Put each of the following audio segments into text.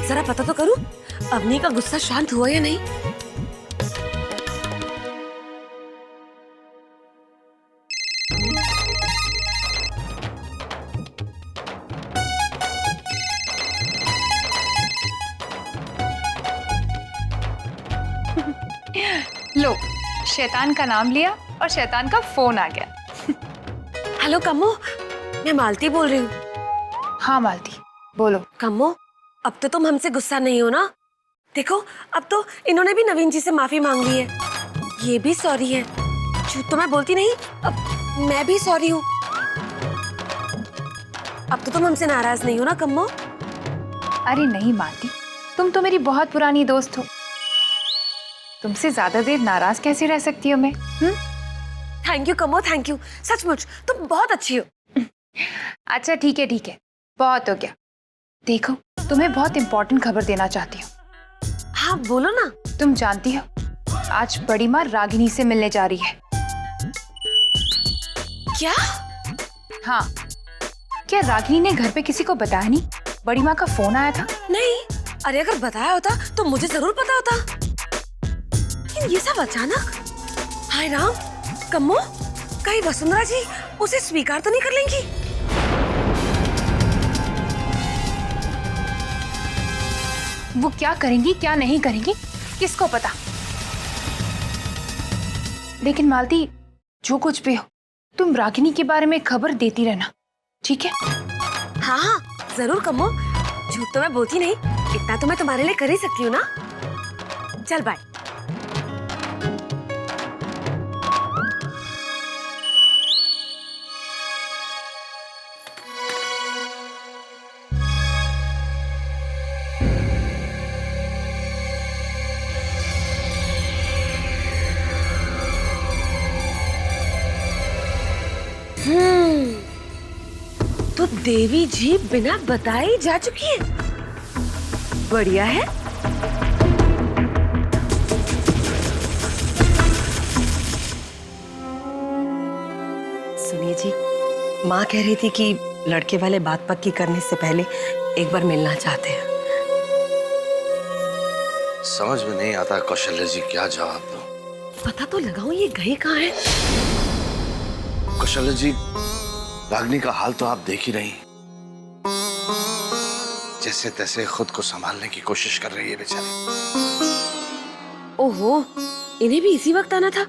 जरा पता तो करूं अवनी का गुस्सा शांत हुआ या नहीं। लो, शैतान का नाम लिया और शैतान का फोन आ गया। हेलो कम्मो, मैं मालती बोल रही हूँ। हाँ मालती, बोलो। कम्मो, अब तो तुम हमसे गुस्सा नहीं हो ना? देखो अब तो इन्होंने भी नवीन जी से माफी मांग ली है, ये भी सॉरी है। झूठ तो मैं बोलती नहीं, अब मैं भी सॉरी हूँ। अब तो तुम हमसे नाराज नहीं हो ना कम्मो? अरे नहीं मालती, तुम तो मेरी बहुत पुरानी दोस्त हो, तुमसे ज्यादा देर नाराज कैसे रह सकती हो मैं? Thank you Kammo, thank you, सचमुच तुम बहुत अच्छी हो। अच्छा ठीक है, बहुत हो गया। देखो, तुम्हें बहुत इंपॉर्टेंट खबर देना चाहती हूँ। हाँ बोलो ना। तुम जानती हो, आज बड़ी माँ रागिनी से मिलने जा रही है। क्या? हाँ, क्या रागिनी ने घर पे किसी को बताया नहीं? बड़ी माँ का फोन आया था। नहीं, अरे अगर बताया होता तो मुझे जरूर पता होता, लेकिन ये सब अचानक। हाय राम, कम्मो, कहीं वसुंधरा जी उसे स्वीकार तो नहीं कर लेंगी? वो क्या करेंगी क्या नहीं करेंगी किसको पता। लेकिन मालती, जो कुछ भी हो, तुम रागिनी के बारे में खबर देती रहना, ठीक है? हाँ हाँ जरूर कम्मो, झूठ तो मैं बोलती नहीं, इतना तो मैं तुम्हारे लिए कर ही सकती हूँ ना। चल बाय। तो देवी जी बिना बताए ही जा चुकी है। बढ़िया है। सुनिए जी, माँ कह रही थी कि लड़के वाले बात पक्की करने से पहले एक बार मिलना चाहते हैं। समझ में नहीं आता कौशल्या जी क्या जवाब दूं। पता तो लगाओ ये गए कहाँ हैं? कौशल्या जी, रागिनी का हाल तो आप देख ही रही, जैसे तैसे खुद को संभालने की कोशिश कर रही है बेचारी। ओहो, इन्हें भी इसी वक्त आना था।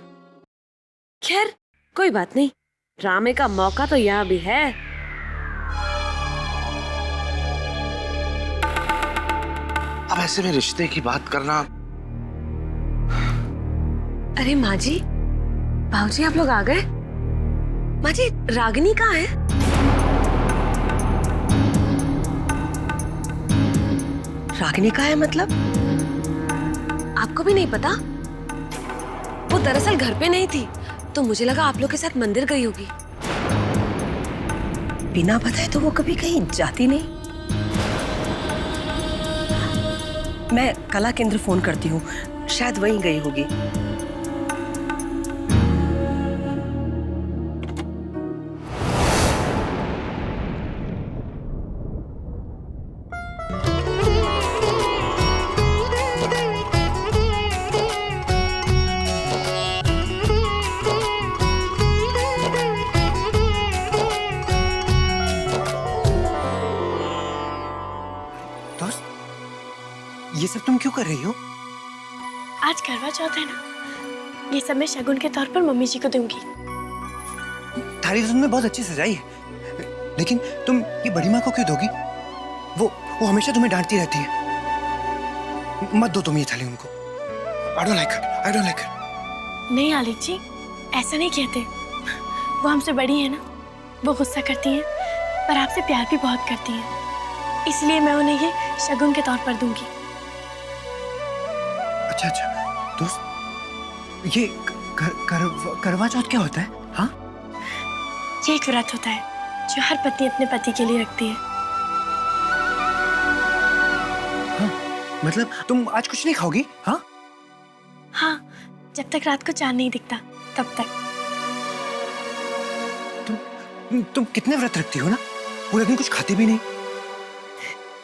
खैर कोई बात नहीं, ड्रामे का मौका तो यहाँ भी है। अब ऐसे में रिश्ते की बात करना। अरे माँ जी, भाऊजी आप लोग आ गए? माँ जी, रागिनी कहाँ है? रागिनी का है मतलब? आपको भी नहीं पता? वो दरअसल घर पे नहीं थी, तो मुझे लगा आप लोग के साथ मंदिर गई होगी। बिना बताए तो वो कभी कहीं जाती नहीं। मैं कला केंद्र फोन करती हूँ, शायद वहीं गई होगी। ये सब तुम क्यों कर रही हो? आज करवा चौथ है ना, ये सब मैं शगुन के तौर पर मम्मी जी को दूंगी। थाली तो तुमने बहुत अच्छी सजाई है, लेकिन तुम ये बड़ी माँ को क्यों दोगी? वो हमेशा तुम्हें डांटती रहती है। मत दो तुम ये थाली उनको। I don't like her. I don't like her. नहीं आलिक जी, ऐसा नहीं कहते। वो हमसे बड़ी है ना, वो गुस्सा करती हैं, पर आपसे प्यार भी बहुत करती हैं। इसलिए मैं उन्हें ये शगुन के तौर पर दूंगी। अच्छा दोस्त, ये करवा चौथ क्या होता है? हाँ, ये एक व्रत होता है जो हर पत्नी अपने पति के लिए रखती है। हाँ, मतलब तुम आज कुछ नहीं खाओगी? हाँ हाँ, जब तक रात को चांद नहीं दिखता तब तक। तुम कितने व्रत रखती हो ना, पूरे दिन कुछ खाती भी नहीं।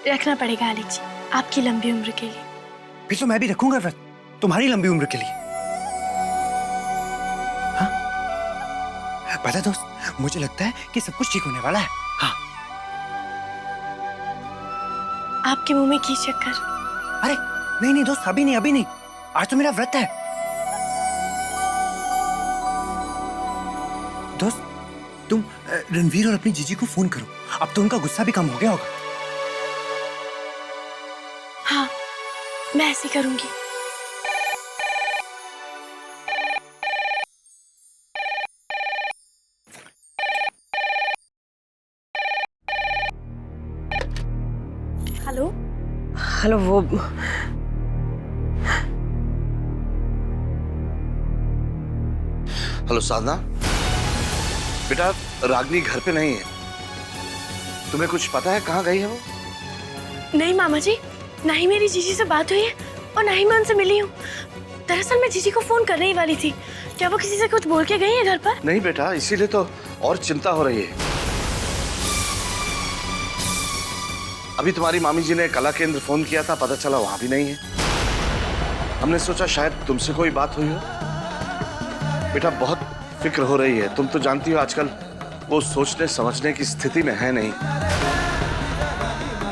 रखना पड़ेगा आलिक जी, आपकी लंबी उम्र के लिए। फिर तो मैं भी रखूंगा व्रत तुम्हारी लंबी उम्र के लिए। हाँ पता दोस्त, मुझे लगता है कि सब कुछ ठीक होने वाला है। हाँ आपके मुंह में घी शक्कर। अरे नहीं नहीं दोस्त, अभी नहीं अभी नहीं, आज तो मेरा व्रत है। दोस्त तुम रणवीर और अपनी जीजी को फोन करो, अब तो उनका गुस्सा भी कम हो गया होगा। हाँ मैं ऐसे करूंगी। हेलो हेलो, वो हेलो साधना, बेटा रागनी घर पे नहीं है। तुम्हें कुछ पता है कहाँ गई है वो? नहीं मामा जी, ना ही मेरी जीजी से बात हुई है और ना ही मैं उनसे मिली हूँ। दरअसल मैं जीजी को फोन करने ही वाली थी। क्या वो किसी से कुछ बोल के गई है घर पर? नहीं बेटा, इसीलिए तो और चिंता हो रही है। अभी तुम्हारी मामी जी ने कला केंद्र फोन किया था, पता चला वहां भी नहीं है। हमने सोचा शायद तुमसे कोई बात हुई हो। बेटा बहुत फिक्र हो रही है, तुम तो जानती हो आजकल वो सोचने समझने की स्थिति में है नहीं।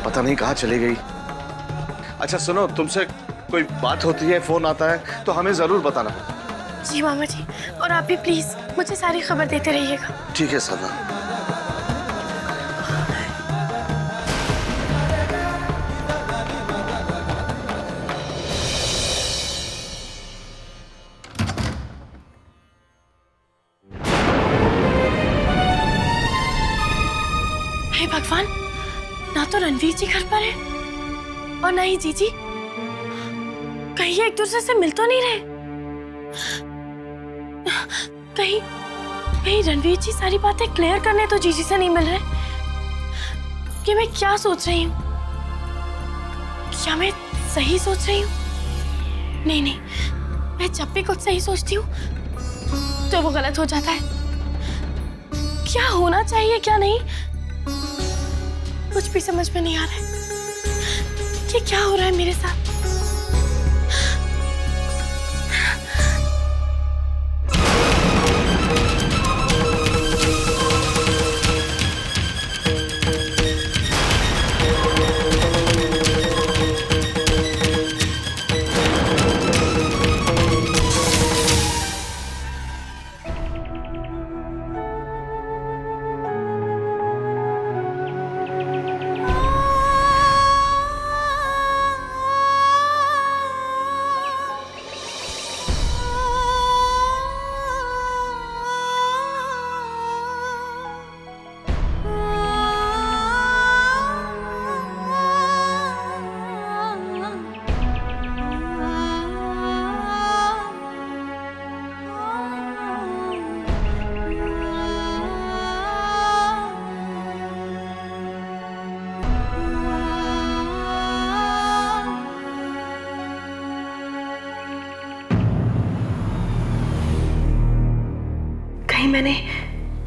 पता नहीं कहाँ चली गई। अच्छा सुनो, तुमसे कोई बात होती है, फोन आता है तो हमें जरूर बताना। जी मामा जी, और आप भी प्लीज मुझे सारी खबर देते रहिएगा। ठीक है साधना। हे भगवान, ना तो रणवीर जी घर पर है और ना ही जीजी। कहीं ये एक दूसरे से मिल तो नहीं रहे? कहीं कहीं रणवीर जी सारी बातें क्लियर करने तो जीजी से नहीं मिल रहे? कि मैं क्या सोच रही हूँ? क्या मैं सही सोच रही हूँ? नहीं नहीं, मैं जब भी कुछ सही सोचती हूँ तो वो गलत हो जाता है। क्या होना चाहिए क्या नहीं, कुछ भी समझ में नहीं आ रहा है। ये क्या हो रहा है मेरे साथ?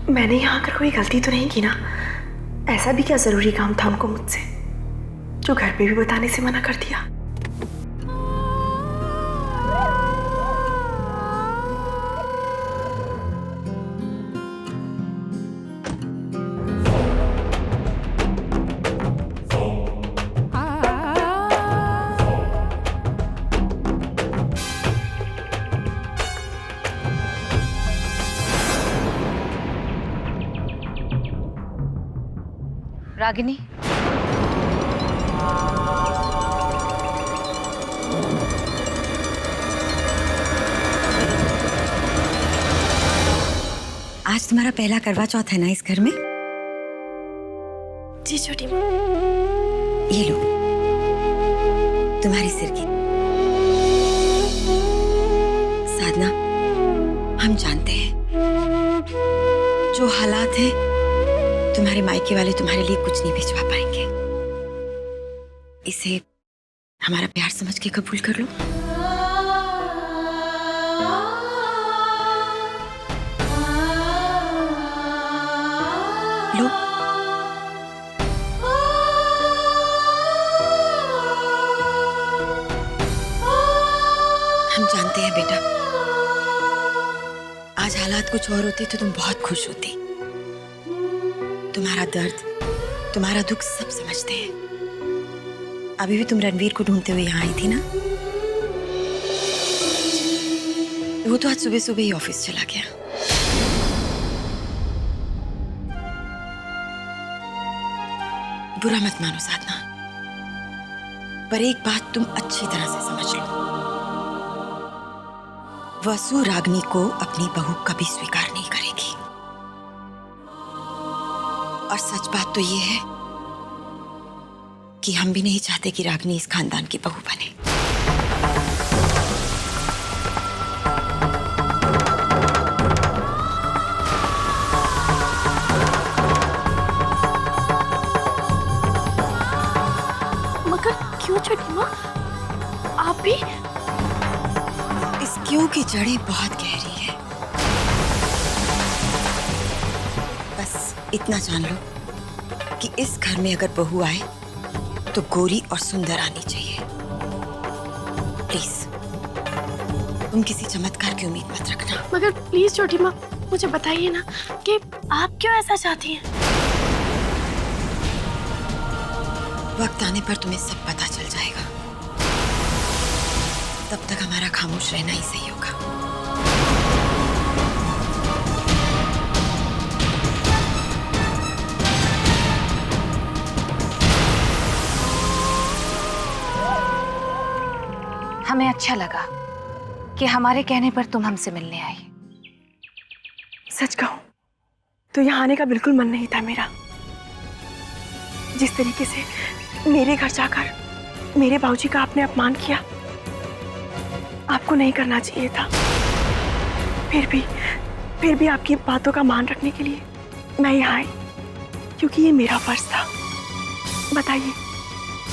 मैंने यहाँ आकर कोई गलती तो नहीं की ना? ऐसा भी क्या जरूरी काम था उनको मुझसे जो घर पे भी बताने से मना कर दिया? रागिनी, आज तुम्हारा पहला करवा चौथ है ना इस घर में? जी छोटी माँ। ये लो तुम्हारी सिर की। साधना, हम जानते हैं जो हालात हैं तुम्हारे मायके वाले तुम्हारे लिए कुछ नहीं भिजवा पाएंगे। इसे हमारा प्यार समझ के कबूल कर लो। बात कुछ और होती तो तुम बहुत खुश होती। तुम्हारा दर्द, तुम्हारा दुख सब समझते हैं। अभी भी तुम रणवीर को ढूंढते हुए यहाँ आई थी ना? वो तो आज सुबह सुबह ही ऑफिस चला गया। बुरा मत मानो साधना, पर एक बात तुम अच्छी तरह से समझ लो, वसु रागनी को अपनी बहू कभी स्वीकार नहीं करेगी। और सच बात तो ये है कि हम भी नहीं चाहते कि रागनी इस खानदान की बहू बने। मगर क्यों छोटी माँ, आप भी? इस क्यों की जड़ें बहुत गहरी है। बस इतना जान लो कि इस घर में अगर बहू आए तो गोरी और सुंदर आनी चाहिए। प्लीज तुम किसी चमत्कार की उम्मीद मत रखना। मगर प्लीज छोटी माँ, मुझे बताइए ना कि आप क्यों ऐसा चाहती हैं? वक्त आने पर तुम्हें सब पता चल जाएगा। तब तक हमारा खामोश रहना ही सही होगा। हमें अच्छा लगा कि हमारे कहने पर तुम हमसे मिलने आई। सच कहूं तो यहाँ आने का बिल्कुल मन नहीं था मेरा। जिस तरीके से मेरे घर जाकर मेरे बाबूजी का आपने अपमान किया, आपको नहीं करना चाहिए था। फिर भी आपकी बातों का मान रखने के लिए मैं यहाँ आई, क्योंकि ये मेरा फर्ज था। बताइए,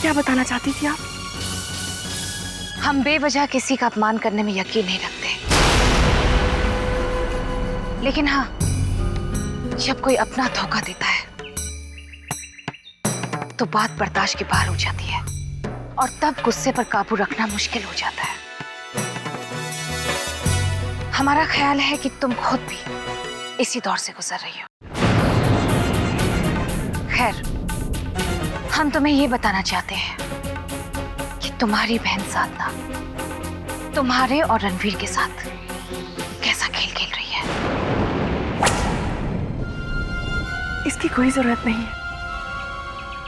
क्या बताना चाहती थी आप? हम बेवजह किसी का अपमान करने में यकीन नहीं रखते, लेकिन हाँ, जब कोई अपना धोखा देता है तो बात बर्दाश्त के बाहर हो जाती है और तब गुस्से पर काबू रखना मुश्किल हो जाता है। हमारा ख्याल है कि तुम खुद भी इसी दौर से गुजर रही हो। खैर, हम तुम्हें ये बताना चाहते हैं कि तुम्हारी बहन साधना तुम्हारे और रणवीर के साथ कैसा खेल खेल रही है। इसकी कोई जरूरत नहीं है।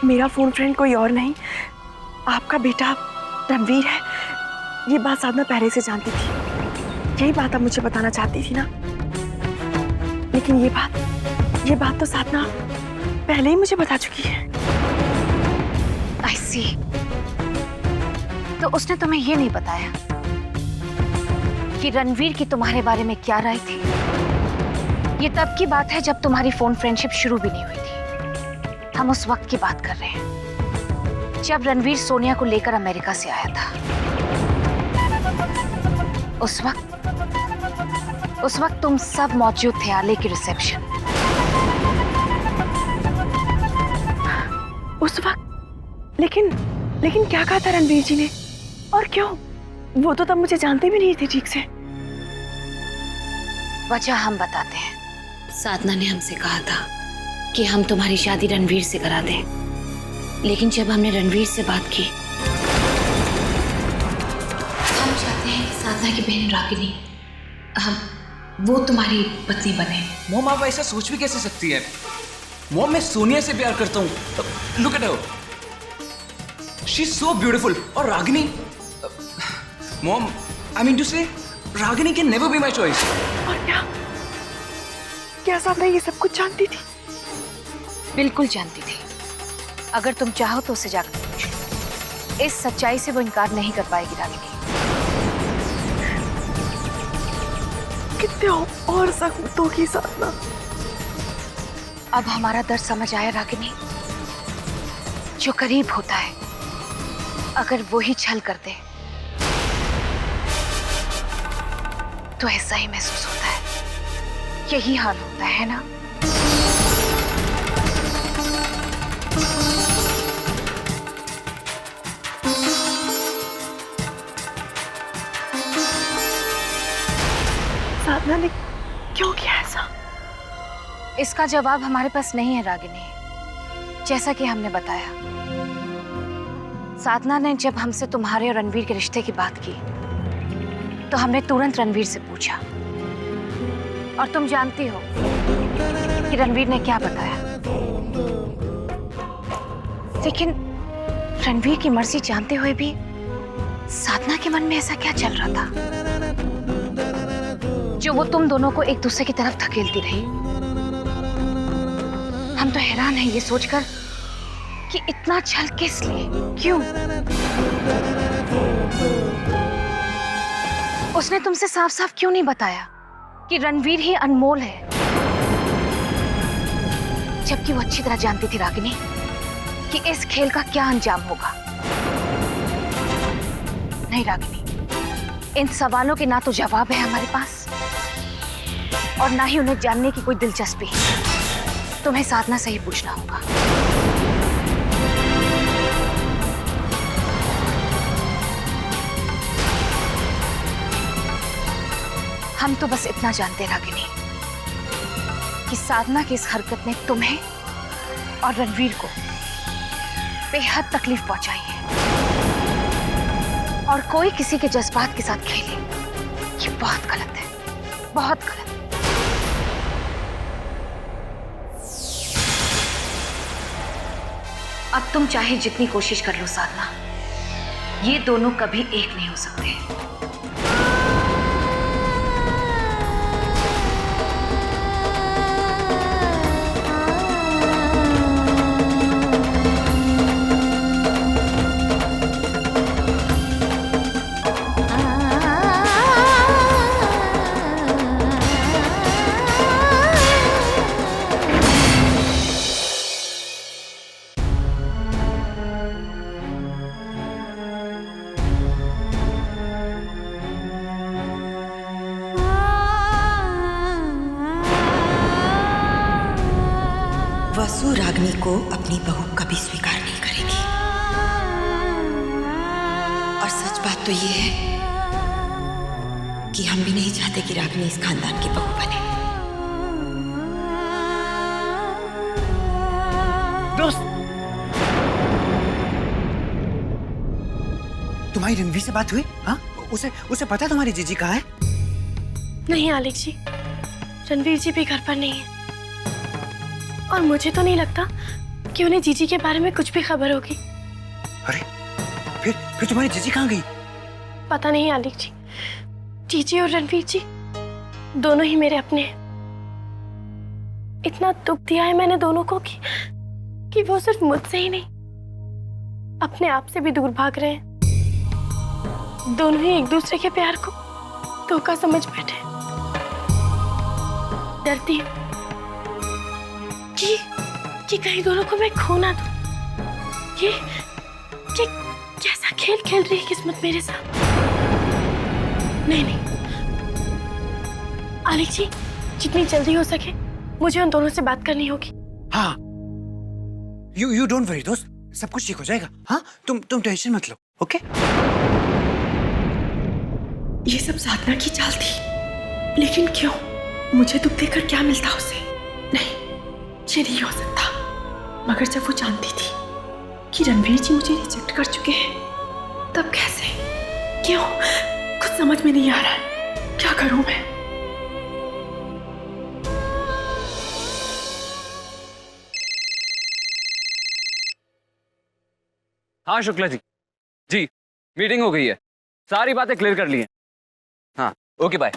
मेरा फोन फ्रेंड कोई और नहीं, आपका बेटा रणवीर है। ये बात साधना पहले से जानती थी। यही बात आप मुझे बताना चाहती थी ना? लेकिन ये बात तो साधना पहले ही मुझे बता चुकी है। I see। तो उसने तुम्हें ये नहीं बताया कि रणवीर की तुम्हारे बारे में क्या राय थी? ये तब की बात है जब तुम्हारी फोन फ्रेंडशिप शुरू भी नहीं हुई थी। हम उस वक्त की बात कर रहे हैं जब रणवीर सोनिया को लेकर अमेरिका से आया था। उस वक्त तुम सब मौजूद थे आले की रिसेप्शन। उस वक्त? लेकिन क्या कहा था रणवीर जी ने, और क्यों? वो तो तब मुझे जानते भी नहीं थे ठीक से। वजह हम बताते हैं। साधना ने हमसे कहा था कि हम तुम्हारी शादी रणवीर से करा दें, लेकिन जब हमने रणवीर से बात की, हम चाहते हैं कि साधना की बहन रागिनी वो तुम्हारी पत्नी बने। मॉम, आप ऐसा सोच भी कैसे सकती है? मॉम, मैं सोनिया से प्यार करता हूँ। Look at her, she is so beautiful. और Ragini, mom, I mean to say, Ragini can never be my choice. और क्या साधना ये सब कुछ जानती थी? बिल्कुल जानती थी। अगर तुम चाहो तो उसे जाकर पूछ लो। इस सच्चाई से वो इनकार नहीं कर पाएगी रागिनी। कितने और जख्म दोगी साधना? अब हमारा दर्द समझ आया रागिनी। जो करीब होता है, अगर वो ही छल कर दे तो ऐसा ही महसूस होता है। यही हाल होता है ना? साधना ने क्यों किया है? इसका जवाब हमारे पास नहीं है रागिनी। जैसा कि हमने बताया, साधना ने जब हमसे तुम्हारे और रणवीर के रिश्ते की बात की तो हमने तुरंत रणवीर से पूछा, और तुम जानती हो कि रणवीर ने क्या बताया। लेकिन रणवीर की मर्जी जानते हुए भी साधना के मन में ऐसा क्या चल रहा था जो वो तुम दोनों को एक दूसरे की तरफ धकेलती रही। हम तो हैरान हैं ये सोचकर कि इतना छल किस लिए, क्यों? उसने तुमसे साफ साफ क्यों नहीं बताया कि रणवीर ही अनमोल है, जबकि वो अच्छी तरह जानती थी रागिनी कि इस खेल का क्या अंजाम होगा। नहीं रागिनी, इन सवालों के ना तो जवाब है हमारे पास और ना ही उन्हें जानने की कोई दिलचस्पी। तुम्हें साधना से ही पूछना होगा। हम तो बस इतना जानते रागिनी कि साधना की इस हरकत ने तुम्हें और रणवीर को बेहद तकलीफ पहुंचाई है, और कोई किसी के जज्बात के साथ खेले ये बहुत गलत है, बहुत गलत। अब तुम चाहे जितनी कोशिश कर लो साधना, ये दोनों कभी एक नहीं हो सकते। वसु रागिनी को अपनी बहू कभी स्वीकार नहीं करेगी। और सच बात तो ये है कि हम भी नहीं चाहते कि रागिनी इस खानदान की बहू बने। दोस्त, तुम्हारी रणवीर से बात हुई? हाँ, उसे पता तुम्हारी जीजी कहाँ है? नहीं आलिक जी, रणवीर जी भी घर पर नहीं है, और मुझे तो नहीं लगता कि उन्हें जीजी के बारे में कुछ भी खबर होगी। अरे फिर तुम्हारी जीजी कहाँ गई? पता नहीं आलिक जी, जीजी और रणवीर जी दोनों ही मेरे अपने हैं। इतना दुख दिया है मैंने दोनों को कि वो सिर्फ मुझसे ही नहीं अपने आप से भी दूर भाग रहे हैं। दोनों ही एक दूसरे के प्यार को धोखा समझ बैठे। डरती हूँ कि कहीं दोनों को मैं खो ना दूं। ये कैसा खेल खेल रही है किस्मत मेरे साथ। नहीं आलिक जी, जितनी जल्दी हो सके मुझे उन दोनों से बात करनी होगी। हाँ, यू डोंट वरी दोस्त, सब कुछ ठीक हो जाएगा। हाँ, तुम टेंशन मत लो, ओके? ये सब साधना की चाल थी, लेकिन क्यों? मुझे दुख देकर क्या मिलता उसे? नहीं, ये नहीं हो सकता। मगर जब वो जानती थी कि रणवीर जी मुझे रिजेक्ट कर चुके हैं, तब कैसे? क्यों? कुछ समझ में नहीं आ रहा है। क्या करूं मैं? हाँ शुक्ला जी, मीटिंग हो गई है, सारी बातें क्लियर कर ली हैं। हाँ, ओके बाय।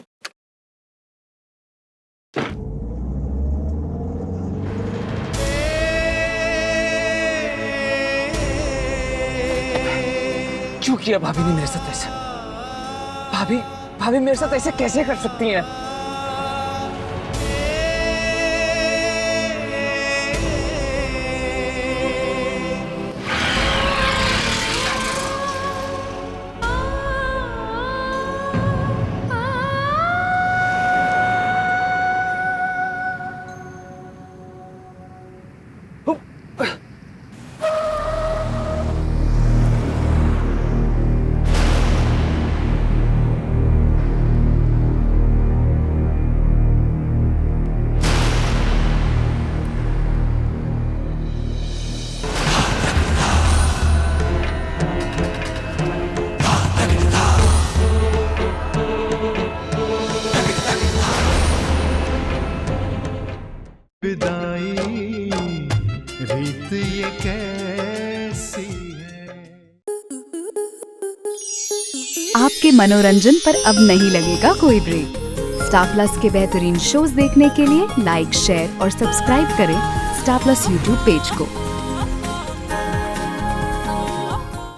क्यों किया भाभी ने मेरे साथ ऐसा? भाभी मेरे साथ ऐसे कैसे कर सकती हैं? आपके मनोरंजन पर अब नहीं लगेगा कोई ब्रेक। स्टार प्लस के बेहतरीन शोज देखने के लिए लाइक, शेयर और सब्सक्राइब करें स्टार प्लस यूट्यूब पेज को।